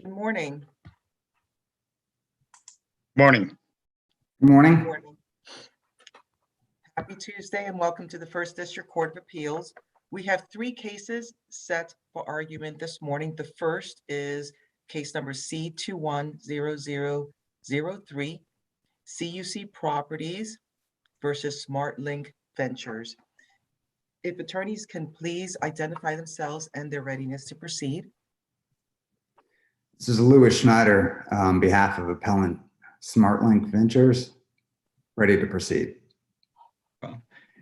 Good morning. Morning. Good morning. Good morning. Happy Tuesday and welcome to the First District Court of Appeals. We have three cases set for argument this morning. The first is case number C210003, CUC Properties versus SmartLink Ventures. If attorneys can please identify themselves and their readiness to proceed. This is Louis Schneider on behalf of appellant SmartLink Ventures. Ready to proceed.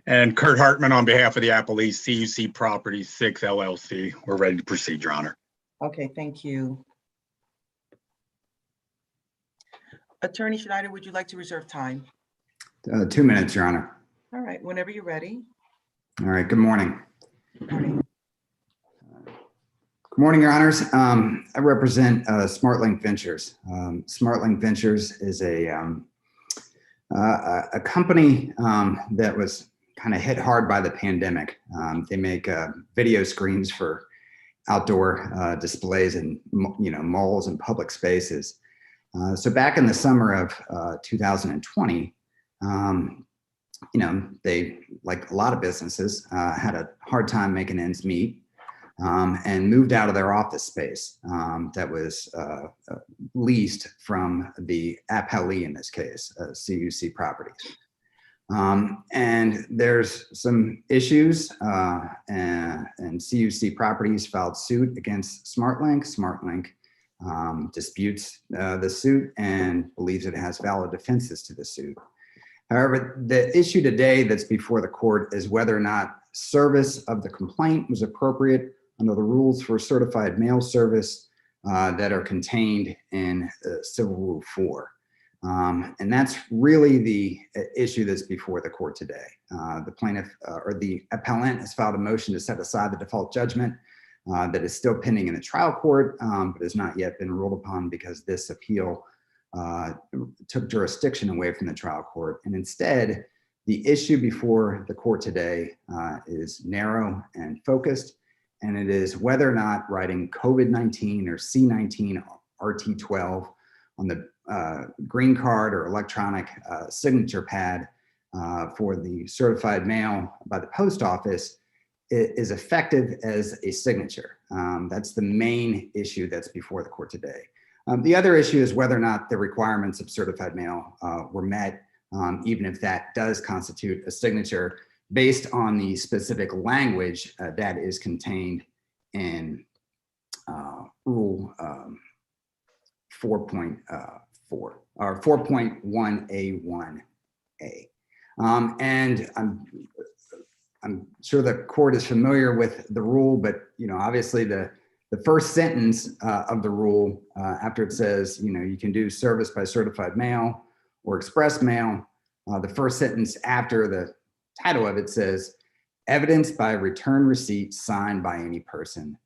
And Kurt Hartman on behalf of the appellee CUC Properties 6 LLC. We're ready to proceed, Your Honor. Okay, thank you. Attorney Schneider, would you like to reserve time? 2 minutes, Your Honor. All right, whenever you're ready. All right, good morning. Good morning. Good morning, Your Honors. I represent SmartLink Ventures. SmartLink Ventures is a company that was kind of hit hard by the pandemic. They make video screens for outdoor displays in malls and public spaces. So back in the summer of 2020, they, like a lot of businesses, had a hard time making ends meet. And moved out of their office space that was leased from the appellee in this case, CUC Properties. And there's some issues and CUC Properties filed suit against SmartLink. SmartLink disputes the suit and believes it has valid defenses to the suit. However, the issue today that's before the court is whether or not service of the complaint was appropriate under the rules for certified mail service that are contained in Civil Rule 4. And that's really the issue that's before the court today. The plaintiff or the appellant has filed a motion to set aside the default judgment that is still pending in the trial court, but has not yet been ruled upon because this appeal took jurisdiction away from the trial court. And instead, the issue before the court today is narrow and focused. And it is whether or not writing COVID-19 or C19 RT12 on the green card or electronic signature pad for the certified mail by the post office is effective as a signature. That's the main issue that's before the court today. The other issue is whether or not the requirements of certified mail were met, even if that does constitute a signature, based on the specific language that is contained in Rule 4.4 or 4.1A1A. And I'm sure the court is familiar with the rule, but obviously the first sentence of the rule, after it says you can do service by certified mail or express mail, the first sentence after the title of it says, evidence by return receipt signed by any person.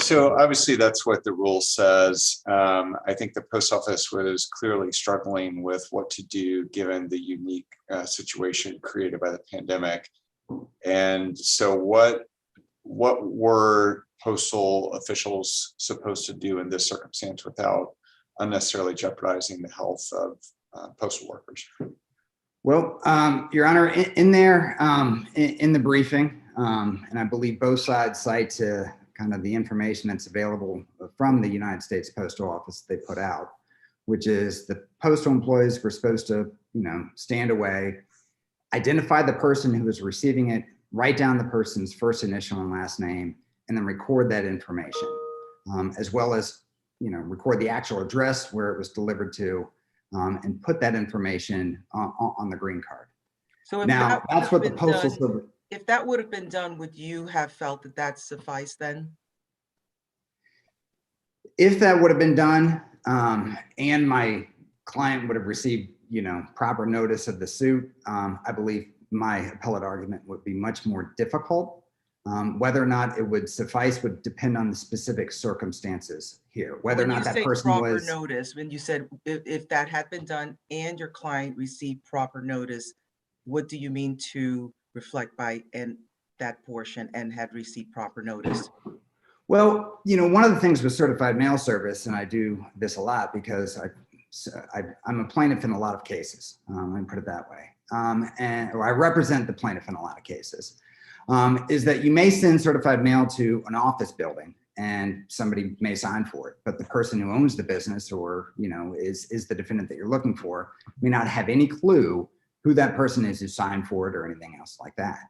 So obviously that's what the rule says. I think the post office was clearly struggling with what to do given the unique situation created by the pandemic. And so what were postal officials supposed to do in this circumstance without unnecessarily jeopardizing the health of postal workers? Well, Your Honor, in there, in the briefing, and I believe both sides cite to kind of the information that's available from the United States Postal Office they put out, which is the postal employees were supposed to, stand away, identify the person who was receiving it, write down the person's first initial and last name, and then record that information, as well as, record the actual address where it was delivered to, and put that information on the green card. So if Now, that's what the postal service. If that would have been done, would you have felt that that sufficed then? If that would have been done, and my client would have received, proper notice of the suit, I believe my appellate argument would be much more difficult. Whether or not it would suffice would depend on the specific circumstances here. Whether or not that person proper was notice, when you said if that had been done and your client received proper notice, what do you mean to reflect by and that portion and had received proper notice? Well, one of the things with certified mail service, and I do this a lot because I'm a plaintiff in a lot of cases. Let me put it that way. Or I represent the plaintiff in a lot of cases, is that you may send certified mail to an office building and somebody may sign for it, but the person who owns the business or, is the defendant that you're looking for may not have any clue who that person is who signed for it or anything else like that.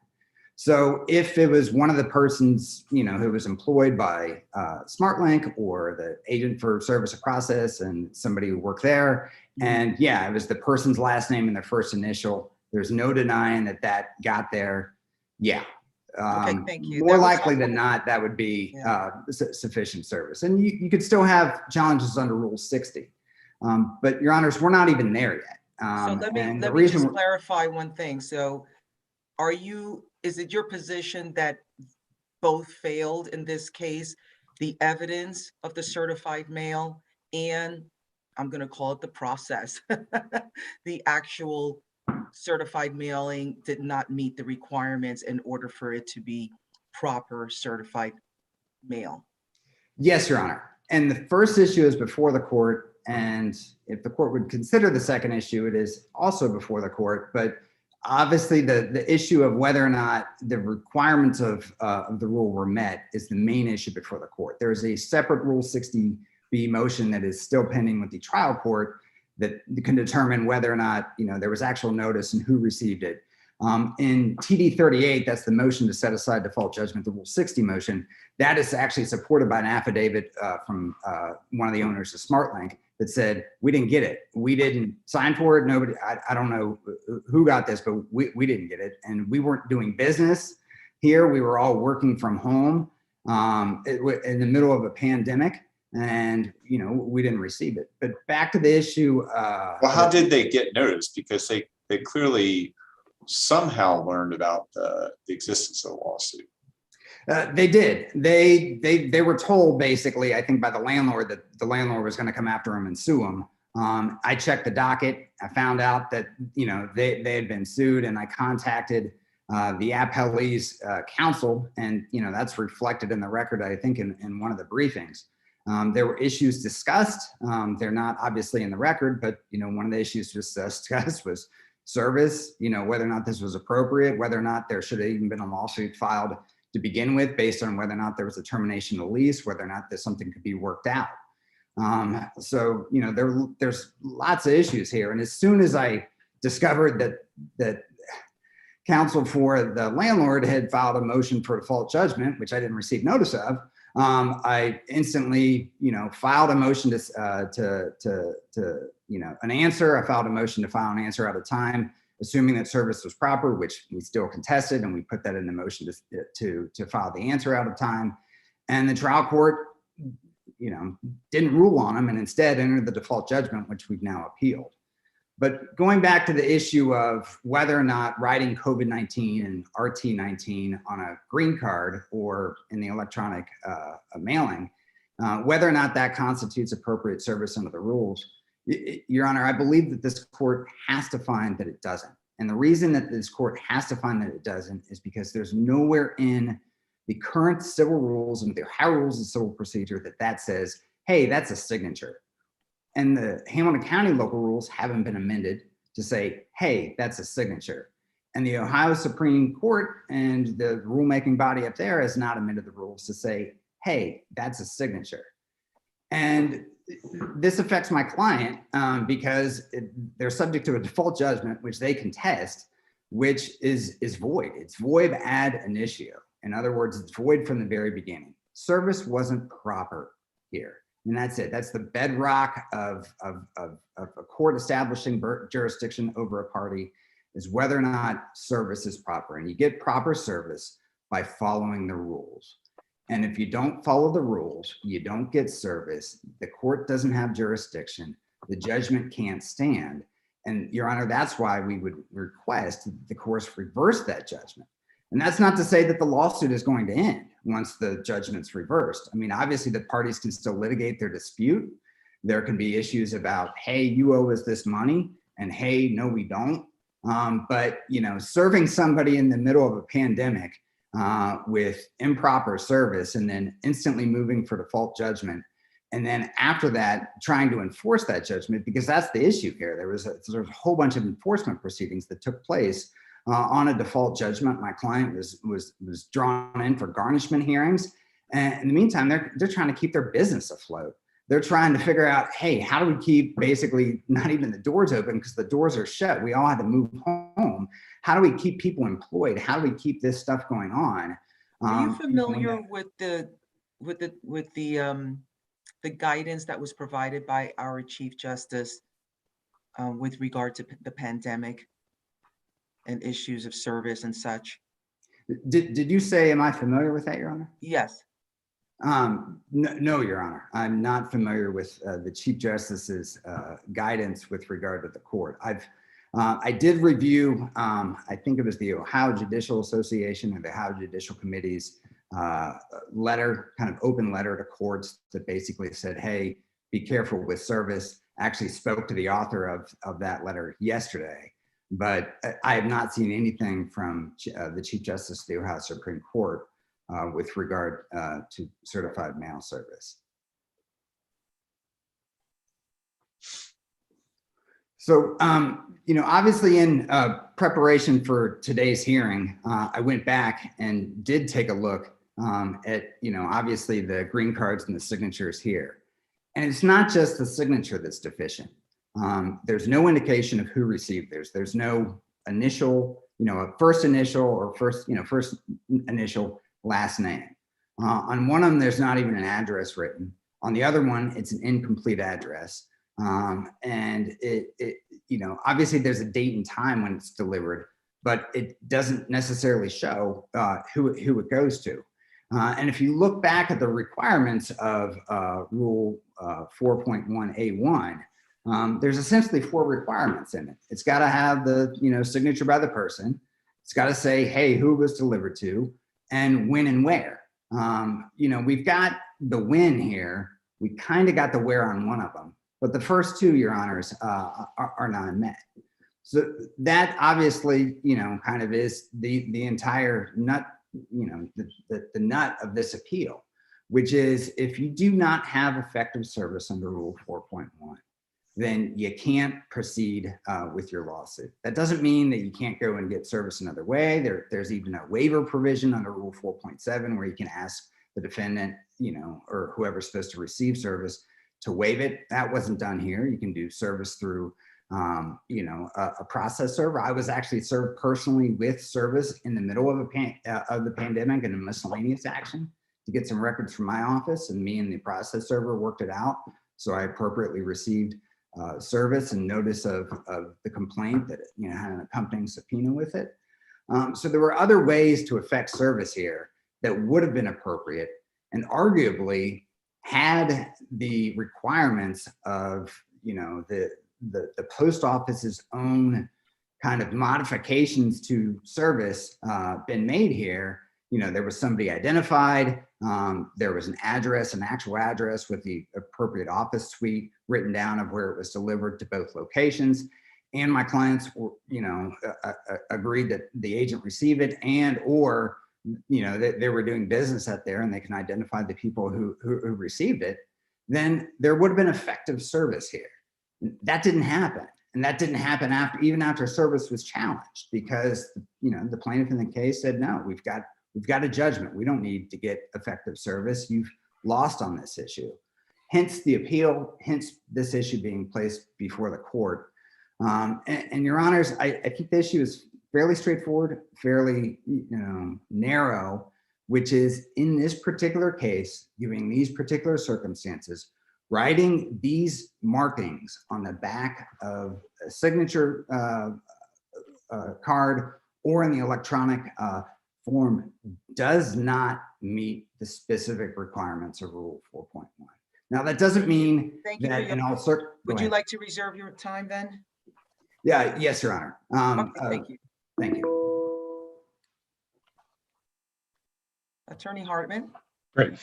So if it was one of the persons, who was employed by SmartLink or the agent for service or process and somebody who worked there, and yeah, it was the person's last name and their first initial, there's no denying that got there. Yeah. Okay, thank you. More That was likely helpful. than not, that would be sufficient service. And you could still have challenges under Rule 60. But Your Honors, we're not even there yet. So let me and the let me reason just we're- clarify one thing. So is it your position that both failed in this case? The evidence of the certified mail and I'm going to call it the process. The actual certified mailing did not meet the requirements in order for it to be proper certified mail. Yes, Your Honor. And the first issue is before the court. And if the court would consider the second issue, it is also before the court. But obviously, the issue of whether or not the requirements of the rule were met is the main issue before the court. There is a separate Rule 60B motion that is still pending with the trial court that can determine whether or not there was actual notice and who received it. In TD 38, that's the motion to set aside default judgment, the Rule 60 motion. That is actually supported by an affidavit from one of the owners of SmartLink that said, we didn't get it. We didn't sign for it. Nobody, I don't know who got this, but we didn't get it. And we weren't doing business here. We were all working from home in the middle of a pandemic. And, we didn't receive it. But back to the issue. Well, how did they get notice? Because they clearly somehow learned about the existence of the lawsuit. They did. They were told basically, I think by the landlord, that the landlord was going to come after them and sue them. I checked the docket. I found out that they had been sued, and I contacted the appellee's counsel, and that's reflected in the record, I think, in one of the briefings. There were issues discussed. They're not obviously in the record, but one of the issues discussed was service. Whether or not this was appropriate, whether or not there should have even been a lawsuit filed to begin with, based on whether or not there was a termination of lease, whether or not there's something could be worked out. So there's lots of issues here. And as soon as I discovered that counsel for the landlord had filed a motion for default judgment, which I didn't receive notice of, I instantly, filed a motion to an answer. I filed a motion to file an answer out of time, assuming that service was proper, which we still contested, and we put that in the motion to file the answer out of time. And the trial court, didn't rule on them and instead entered the default judgment, which we've now appealed. But going back to the issue of whether or not writing COVID-19 and RT-19 on a green card or in the electronic mailing, whether or not that constitutes appropriate service under the rules, Your Honor, I believe that this court has to find that it doesn't. And the reason that this court has to find that it doesn't is because there's nowhere in the current civil rules and the Ohio Rules of Civil Procedure that says, hey, that's a signature. And the Hamilton County local rules haven't been amended to say, hey, that's a signature. And the Ohio Supreme Court and the rulemaking body up there has not amended the rules to say, hey, that's a signature. And this affects my client because they're subject to a default judgment, which they contest, which is void. It's void ad initio. In other words, it's void from the very beginning. Service wasn't proper here. And that's it. That's the bedrock of a court establishing jurisdiction over a party, is whether or not service is proper. And you get proper service by following the rules. And if you don't follow the rules, you don't get service. The court doesn't have jurisdiction. The judgment can't stand. And Your Honor, that's why we would request that the courts reverse that judgment. And that's not to say that the lawsuit is going to end once the judgment's reversed. I mean, obviously the parties can still litigate their dispute. There can be issues about, hey, you owe us this money, and hey, no, we don't. But serving somebody in the middle of a pandemic with improper service and then instantly moving for default judgment. And then after that, trying to enforce that judgment, because that's the issue here. There's a whole bunch of enforcement proceedings that took place on a default judgment. My client was drawn in for garnishment hearings. And in the meantime, they're trying to keep their business afloat. They're trying to figure out, hey, how do we keep basically not even the doors open because the doors are shut? We all had to move home. How do we keep people employed? How do we keep this stuff going on? Are you familiar with the guidance that was provided by our Chief Justice with regard to the pandemic and issues of service and such? Did you say, am I familiar with that, Your Honor? Yes. No, Your Honor. I'm not familiar with the Chief Justice's guidance with regard to the court. I did review, I think it was the Ohio Judicial Association or the Ohio Judicial Committee's letter, kind of open letter to courts that basically said, hey, be careful with service. I actually spoke to the author of that letter yesterday, but I have not seen anything from the Chief Justice of the Ohio Supreme Court with regard to certified mail service. So, obviously in preparation for today's hearing, I went back and did take a look at, obviously the green cards and the signatures here. And it's not just the signature that's deficient. There's no indication of who received theirs. There's no initial, a first initial or first initial last name. On one of them, there's not even an address written. On the other one, it's an incomplete address. And obviously there's a date and time when it's delivered, but it doesn't necessarily show who it goes to. And if you look back at the requirements of Rule 4.1A1, there's essentially 4 requirements in it. It's got to have the signature by the person. It's got to say, hey, who it was delivered to, and when and where. We've got the when here. We kind of got the where on one of them, but the first 2, Your Honors, are not met. So that obviously, kind of is the entire nut, the nut of this appeal, which is if you do not have effective service under Rule 4.1, then you can't proceed with your lawsuit. That doesn't mean that you can't go and get service another way. There's even a waiver provision under Rule 4.7 where you can ask the defendant, or whoever's supposed to receive service to waive it. That wasn't done here. You can do service through, a process server. I was actually served personally with service in the middle of the pandemic in a miscellaneous action to get some records from my office, and me and the process server worked it out. So I appropriately received service and notice of the complaint that had an accompanying subpoena with it. So there were other ways to effect service here that would have been appropriate and arguably had the requirements of the post office's own kind of modifications to service been made here. There was somebody identified. There was an address, an actual address with the appropriate office suite written down of where it was delivered to both locations. And my clients were, agreed that the agent receive it and, or, they were doing business out there and they can identify the people who received it. Then there would have been effective service here. That didn't happen. And that didn't happen even after service was challenged because, the plaintiff in the case said, no, we've got a judgment. We don't need to get effective service. You've lost on this issue. Hence the appeal, hence this issue being placed before the court. And Your Honors, I think the issue is fairly straightforward, fairly narrow, which is in this particular case, giving these particular circumstances, writing these markings on the back of a signature card or in the electronic form does not meet the specific requirements of Rule 4.1. Now, that doesn't mean that in all circumstances. Would you like to reserve your time then? Yeah, yes, Your Honor. Okay, thank you. Thank you. Attorney Hartman. Great.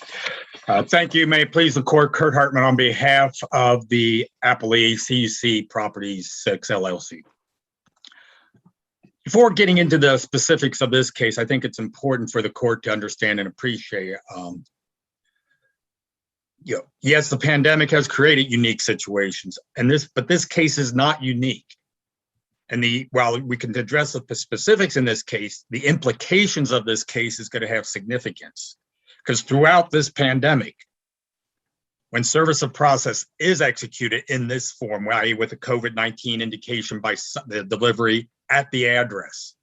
Thank you. May it please the court, Kurt Hartman on behalf of the appellee CUC Properties 6 LLC. Before getting into the specifics of this case, I think it's important for the court to understand and appreciate, yes, the pandemic has created unique situations, but this case is not unique. And while we can address the specifics in this case, the implications of this case is going to have significance. Because throughout this pandemic, when service of process is executed in this form, i.e. with a COVID-19 indication by the delivery at the address,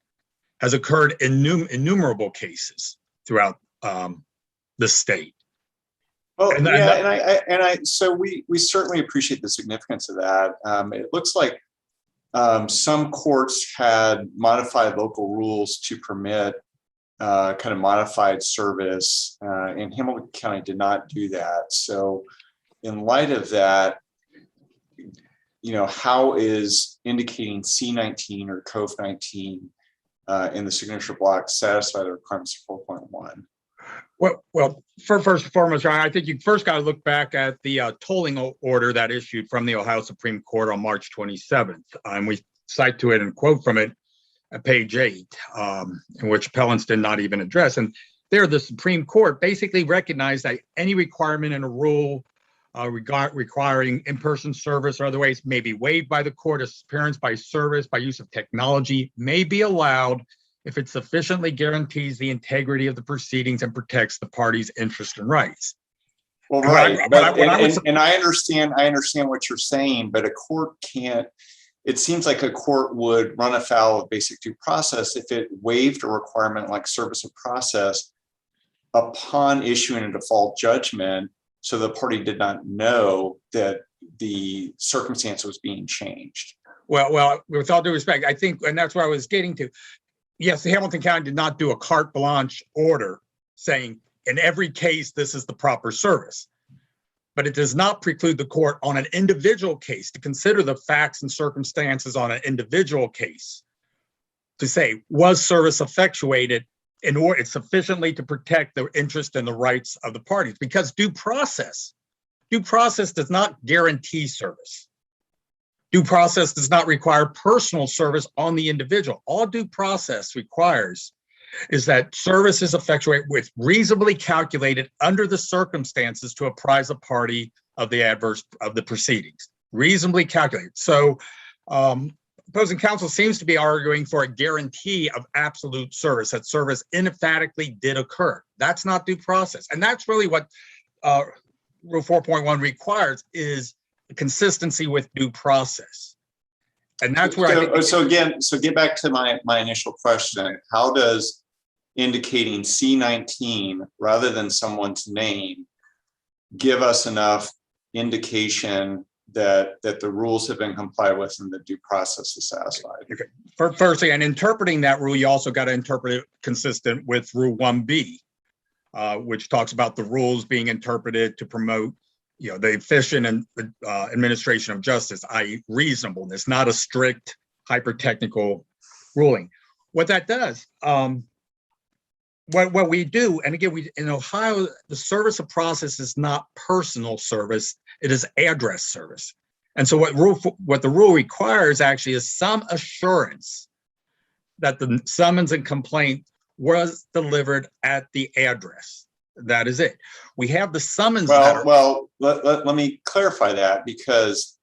has occurred in innumerable cases throughout the state. Well, and so we certainly appreciate the significance of that. It looks like some courts had modified local rules to permit kind of modified service, and Hamilton County did not do that. So in light of that, how is indicating C19 or COV19 in the signature block satisfy the requirements of 4.1? Well, first and foremost, I think you first got to look back at the tolling order that issued from the Ohio Supreme Court on March 27th. And we cite to it and quote from it at page 8, in which appellants did not even address. And there, the Supreme Court basically recognized that any requirement in a rule requiring in-person service or other ways may be waived by the court as appearance by service by use of technology may be allowed if it sufficiently guarantees the integrity of the proceedings and protects the party's interests and rights. Well, right, and I understand what you're saying, but a court can't. It seems like a court would run afoul of basic due process if it waived a requirement like service of process upon issuing a default judgment, so the party did not know that the circumstance was being changed. Well, with all due respect, I think, and that's where I was getting to. Yes, the Hamilton County did not do a carte blanche order saying in every case this is the proper service, but it does not preclude the court on an individual case to consider the facts and circumstances on an individual case to say, was service effectuated in order sufficiently to protect the interest and the rights of the parties? Because due process does not guarantee service. Due process does not require personal service on the individual. All due process requires is that service is effectuated with reasonably calculated under the circumstances to apprise a party of the proceedings. Reasonably calculated. So opposing counsel seems to be arguing for a guarantee of absolute service, that service emphatically did occur. That's not due process. And that's really what Rule 4.1 requires, is consistency with due process. And that's where I think so get back to my initial question. How does indicating C19 rather than someone's name give us enough indication that the rules have been complied with and the due process is satisfied? Okay. Firstly, and interpreting that rule, you also got to interpret it consistent with Rule 1B, which talks about the rules being interpreted to promote the efficient administration of justice, i.e. reasonableness, not a strict hyper-technical ruling. What that does, what we do, and again, in Ohio, the service of process is not personal service, it is address service. And so what the rule requires actually is some assurance that the summons and complaint was delivered at the address. That is it. We have the summons. Let me clarify that, because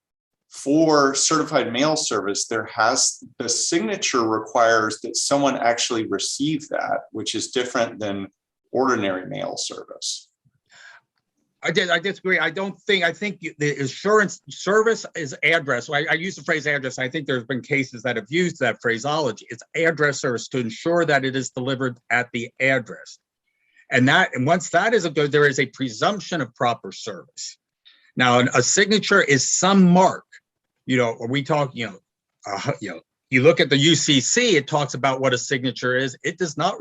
for certified mail service, the signature requires that someone actually receive that, which is different than ordinary mail service. I disagree. I think the assurance service is address. I use the phrase address. I think there's been cases that have used that phraseology. It's address service to ensure that it is delivered at the address. And once that is good, there is a presumption of proper service. Now, a signature is some mark. We talk. You look at the UCC. It talks about what a signature is. It does not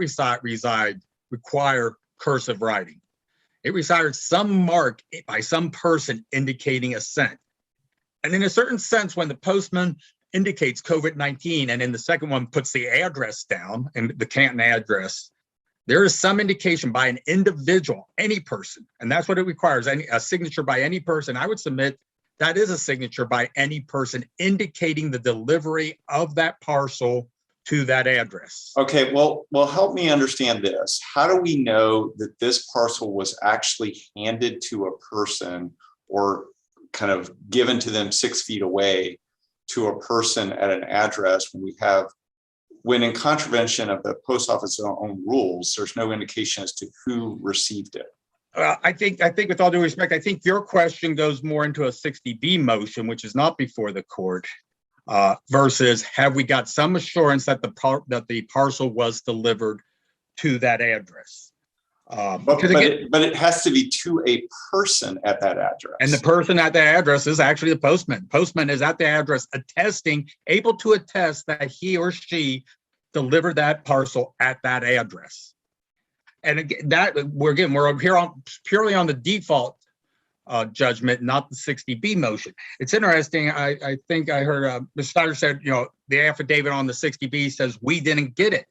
require cursive writing. It requires some mark by some person indicating assent. And in a certain sense, when the postman indicates COVID-19, and in the second one puts the address down and the Canton address, there is some indication by an individual, any person, and that's what it requires, a signature by any person. I would submit that is a signature by any person indicating the delivery of that parcel to that address. Okay, well, help me understand this. How do we know that this parcel was actually handed to a person or kind of given to them 6 feet away to a person at an address when in contravention of the post office own rules, there's no indication as to who received it? I think with all due respect, I think your question goes more into a 60B motion, which is not before the court, versus have we got some assurance that the parcel was delivered to that address? But it has to be to a person at that address. And the person at the address is actually the postman. Postman is at the address able to attest that he or she delivered that parcel at that address. And again, we're here purely on the default judgment, not the 60B motion. It's interesting. I think I heard Mr. Snyder said, the affidavit on the 60B says we didn't get it.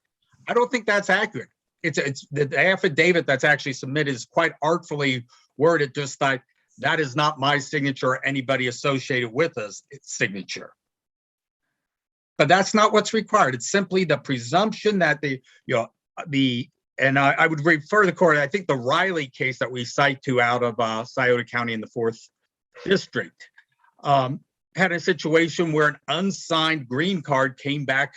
I don't think that's accurate. It's the affidavit that's actually submitted is quite artfully worded, just like that is not my signature or anybody associated with us, its signature. But that's not what's required. It's simply the presumption that and I would refer the court, I think the Riley case that we cite to out of Scioto County in the 4th District had a situation where an unsigned green card came back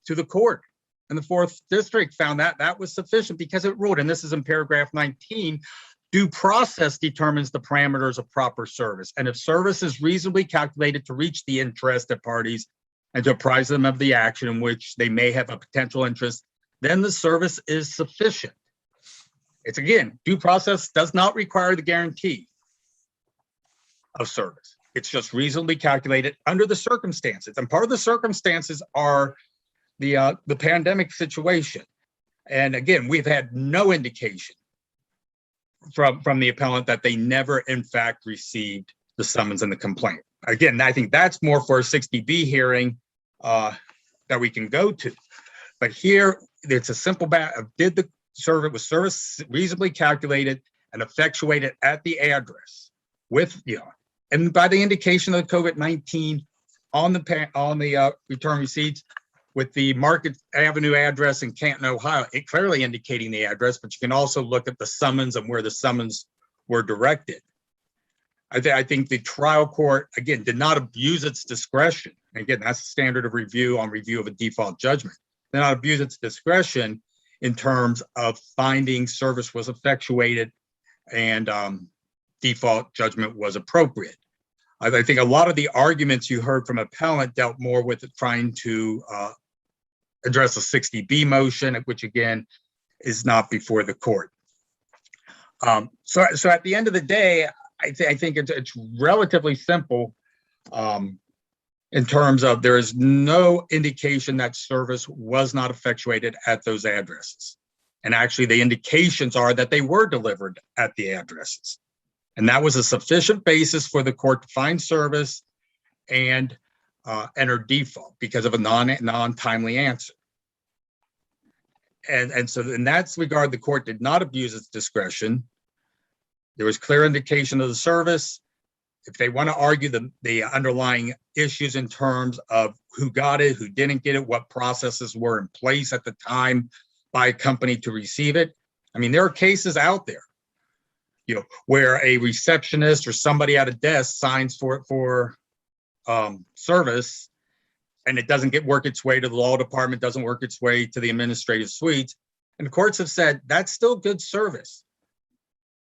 to the court. And the 4th District found that was sufficient because it ruled, and this is in paragraph 19, due process determines the parameters of proper service. And if service is reasonably calculated to reach the interested parties and to apprise them of the action in which they may have a potential interest, then the service is sufficient. It's again, due process does not require the guarantee of service. It's just reasonably calculated under the circumstances. And part of the circumstances are the pandemic situation. And again, we've had no indication from the appellant that they never in fact received the summons and the complaint. Again, I think that's more for a 60B hearing that we can go to. But here, it's a simple matter of was service reasonably calculated and effectuated at the address with, and by the indication of the COVID-19 on the return receipts with the Market Avenue address in Canton, Ohio, it clearly indicating the address, but you can also look at the summons and where the summons were directed. I think the trial court, again, did not abuse its discretion. Again, that's the standard of review on review of a default judgment. Did not abuse its discretion in terms of finding service was effectuated and default judgment was appropriate. I think a lot of the arguments you heard from appellant dealt more with trying to address a 60B motion, which again is not before the court. So at the end of the day, I think it's relatively simple in terms of there is no indication that service was not effectuated at those addresses. And actually the indications are that they were delivered at the addresses. And that was a sufficient basis for the court to find service and enter default because of a non-timely answer. And so in that regard, the court did not abuse its discretion. There was clear indication of the service. If they want to argue the underlying issues in terms of who got it, who didn't get it, what processes were in place at the time by a company to receive it. I mean, there are cases out there, where a receptionist or somebody at a desk signs for service and it doesn't work its way to the law department, doesn't work its way to the administrative suite. And the courts have said that's still good service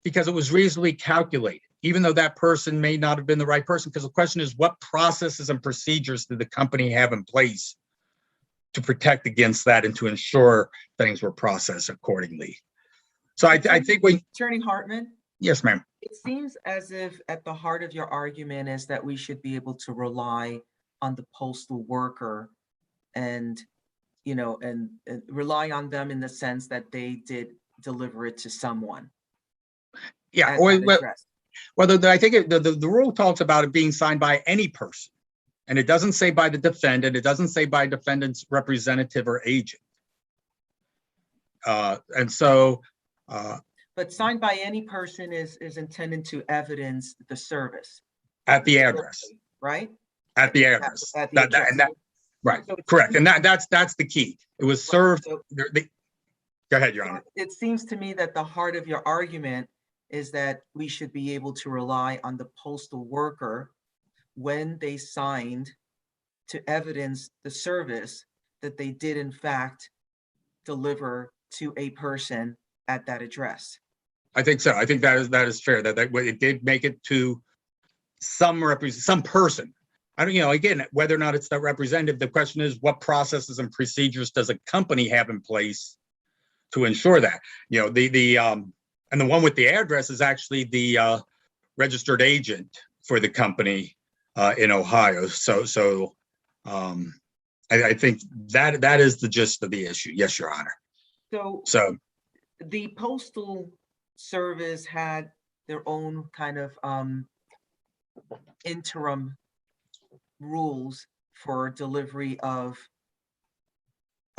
because it was reasonably calculated, even though that person may not have been the right person. Because the question is, what processes and procedures did the company have in place to protect against that and to ensure things were processed accordingly? So I think Attorney Hartman? Yes, ma'am. It seems as if at the heart of your argument is that we should be able to rely on the postal worker and rely on them in the sense that they did deliver it to someone. Yeah. I think the rule talks about it being signed by any person, and it doesn't say by the defendant. It doesn't say by defendant's representative or agent. But signed by any person is intended to evidence the service at the address, right? At the address. At the address. Right, So it correct. seems- And that's the key. It was served, so go ahead, Your Honor. it seems to me that the heart of your argument is that we should be able to rely on the postal worker when they signed to evidence the service that they did in fact deliver to a person at that address. I think so. I think that is fair, that it did make it to some person. I don't, again, whether or not it's the representative, the question is what processes and procedures does a company have in place to ensure that? And the one with the address is actually the registered agent for the company in Ohio. So I think that is the gist of the issue. Yes, Your Honor. So The Postal Service had their own kind of interim rules for delivery of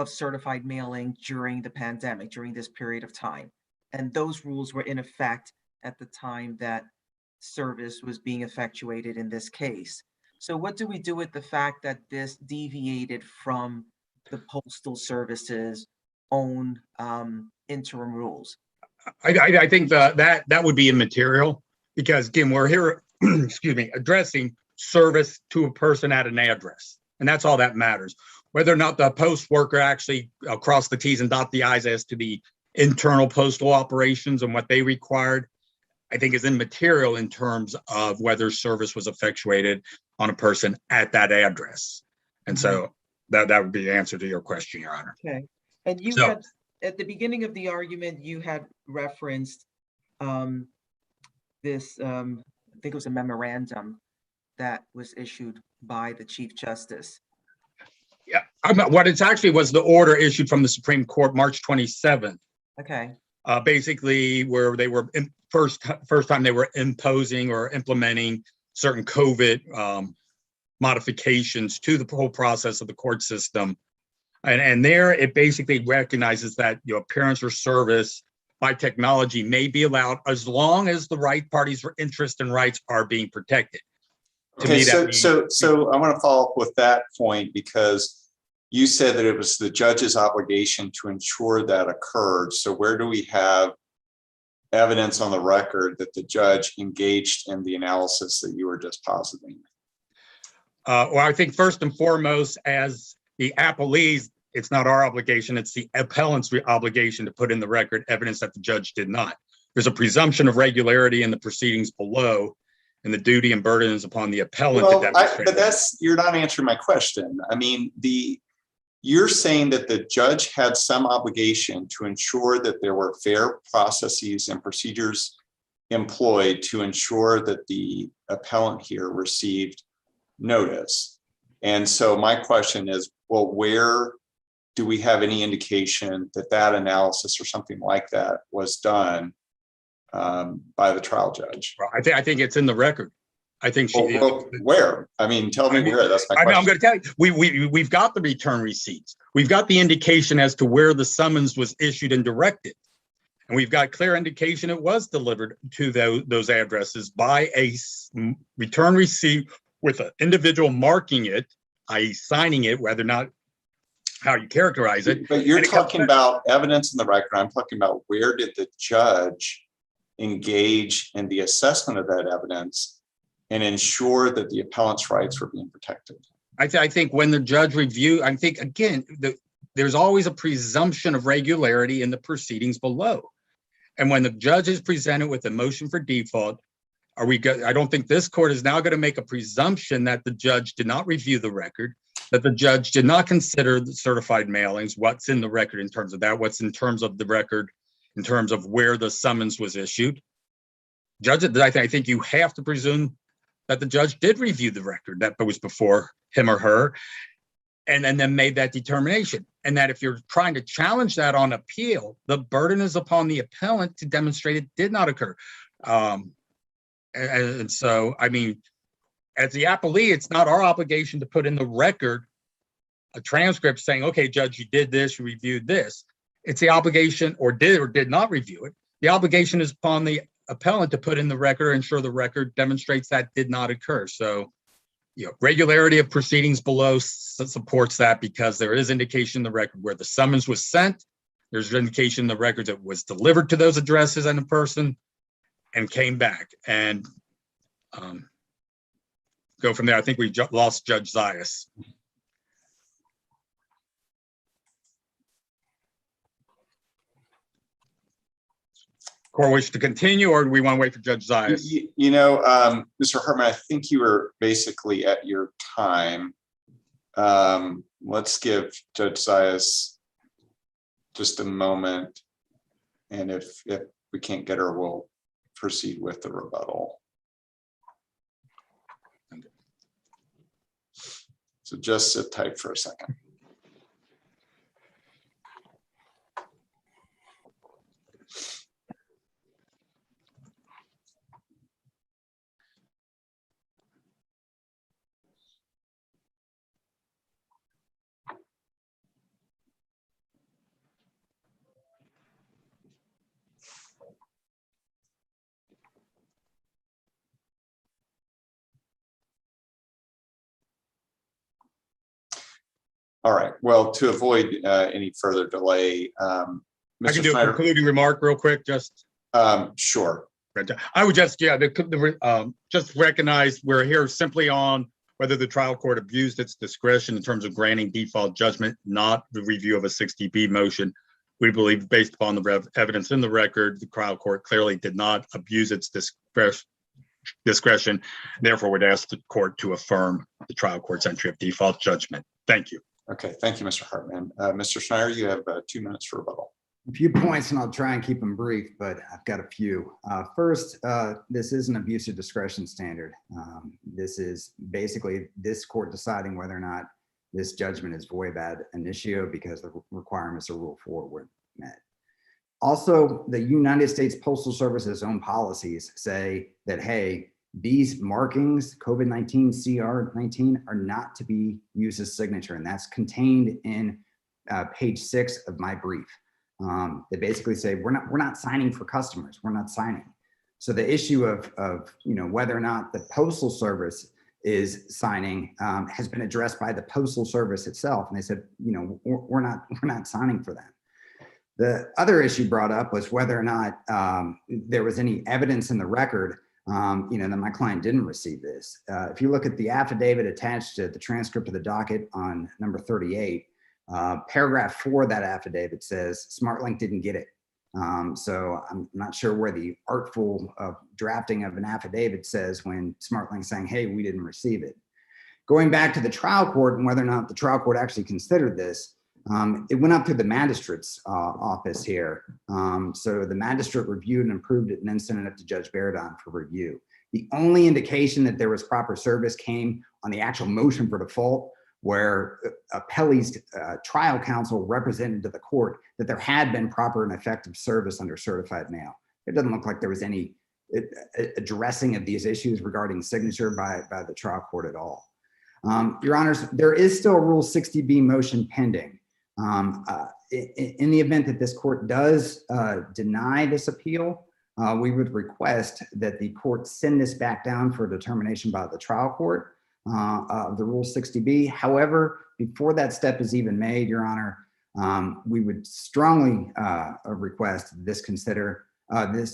certified mailing during the pandemic, during this period of time. And those rules were in effect at the time that service was being effectuated in this case. So what do we do with the fact that this deviated from the Postal Service's own interim rules? I think that would be immaterial, because again, we're here, excuse me, addressing service to a person at an address. And that's all that matters. Whether or not the post worker actually cross the T's and dot the I's as to the internal postal operations and what they required, I think is immaterial in terms of whether service was effectuated on a person at that address. And so that would be the answer to your question, Your Honor. Okay. And you So- had, at the beginning of the argument, you had referenced this, I think it was a memorandum that was issued by the Chief Justice. Yeah, what it's actually was the order issued from the Supreme Court, March 27th. Okay. Basically where they were first time they were imposing or implementing certain COVID modifications to the whole process of the court system. And there it basically recognizes that appearance or service by technology may be allowed as long as the right parties' interest and rights are being protected. To Okay, me, that so I want to follow up with that point, because you said that it was the judge's obligation to ensure that occurred. So where do we have evidence on the record that the judge engaged in the analysis that you were just positing? Well, I think first and foremost, as the appellees, it's not our obligation, it's the appellant's obligation to put in the record evidence that the judge did not. There's a presumption of regularity in the proceedings below, and the duty and burden is upon the appellant to demonstrate. But you're not answering my question. I mean, you're saying that the judge had some obligation to ensure that there were fair processes and procedures employed to ensure that the appellant here received notice. And so my question is, well, where do we have any indication that that analysis or something like that was done by the trial judge? Well, I think it's in the record. I think she. Well, where? I mean, tell me where. That's my question. I'm going to tell you, we've got the return receipts. We've got the indication as to where the summons was issued and directed. And we've got clear indication it was delivered to those addresses by a return receipt with an individual marking it, i.e. signing it, whether or not how you characterize it. But you're talking about evidence in the record. I'm talking about where did the judge engage in the assessment of that evidence and ensure that the appellant's rights were being protected? I think when the judge reviewed, I think, again, there's always a presumption of regularity in the proceedings below. And when the judge is presented with a motion for default, I don't think this court is now going to make a presumption that the judge did not review the record, that the judge did not consider the certified mailings, what's in the record in terms of that, what's in terms of the record, in terms of where the summons was issued. Judge, I think you have to presume that the judge did review the record that was before him or her, and then made that determination. And that if you're trying to challenge that on appeal, the burden is upon the appellant to demonstrate it did not occur. And so, I mean, as the appellee, it's not our obligation to put in the record a transcript saying, okay, judge, you did this, you reviewed this. It's the obligation, or did not review it. The obligation is upon the appellant to put in the record, ensure the record demonstrates that did not occur. So regularity of proceedings below supports that because there is indication in the record where the summons was sent. There's indication in the record that it was delivered to those addresses and a person and came back, and go from there. I think we lost Judge Zayas. Court wish to continue, or do we want to wait for Judge Zayas? Mr. Hartman, I think you were basically at your time. Let's give Judge Zayas just a moment. And if we can't get her, we'll proceed with the rebuttal. So just sit tight for a second. All right. Well, to avoid any further delay, I Mr. can do a Snyder, concluding remark real quick, just. sure. I would just, just recognize we're here simply on whether the trial court abused its discretion in terms of granting default judgment, not the review of a 60B motion. We believe, based upon the evidence in the record, the trial court clearly did not abuse its discretion. Therefore, would ask the court to affirm the trial court's entry of default judgment. Thank you. Okay. Thank you, Mr. Hartman. Mr. Schneider, you have 2 minutes for rebuttal. A few points, and I'll try and keep them brief, but I've got a few. First, this is an abuse of discretion standard. This is basically this court deciding whether or not this judgment is void ab initio because the requirements of Rule 4 were met. Also, the United States Postal Service's own policies say that, hey, these markings, COVID-19, CR19, are not to be used as signature, and that's contained in page 6 of my brief. They basically say we're not signing for customers. We're not signing. So the issue of whether or not the Postal Service is signing has been addressed by the Postal Service itself, and they said we're not signing for them. The other issue brought up was whether or not there was any evidence in the record that my client didn't receive this. If you look at the affidavit attached to the transcript of the docket on number 38, paragraph 4 of that affidavit says SmartLink didn't get it. So I'm not sure where the artful drafting of an affidavit says when SmartLink saying, hey, we didn't receive it. Going back to the trial court and whether or not the trial court actually considered this, it went up to the magistrate's office here. So the magistrate reviewed and approved it and then sent it up to Judge Baradon for review. The only indication that there was proper service came on the actual motion for default, where appellee's trial counsel represented to the court that there had been proper and effective service under certified mail. It doesn't look like there was any addressing of these issues regarding signature by the trial court at all. Your Honors, there is still a Rule 60B motion pending. In the event that this court does deny this appeal, we would request that the court send this back down for determination by the trial court of the Rule 60B. However, before that step is even made, Your Honor, we would strongly request this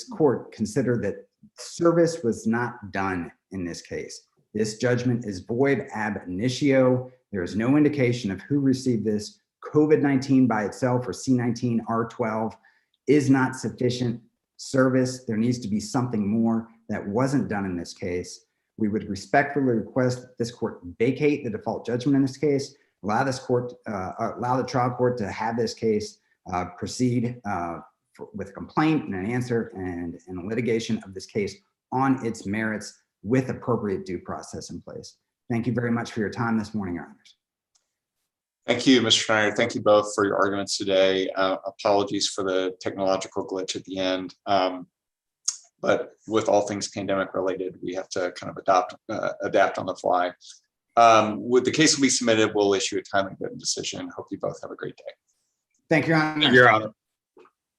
court consider that service was not done in this case. This judgment is void ab initio. There is no indication of who received this. COVID-19 by itself or C19 R12 is not sufficient service. There needs to be something more that wasn't done in this case. We would respectfully request that this court vacate the default judgment in this case, allow the trial court to have this case proceed with a complaint and an answer and a litigation of this case on its merits with appropriate due process in place. Thank you very much for your time this morning, Your Honors. Thank you, Mr. Schneider. Thank you both for your arguments today. Apologies for the technological glitch at the end. But with all things pandemic related, we have to kind of adapt on the fly. With the case will be submitted, we'll issue a timely written decision. Hope you both have a great day. Thank you, Your Honor. Your Honor.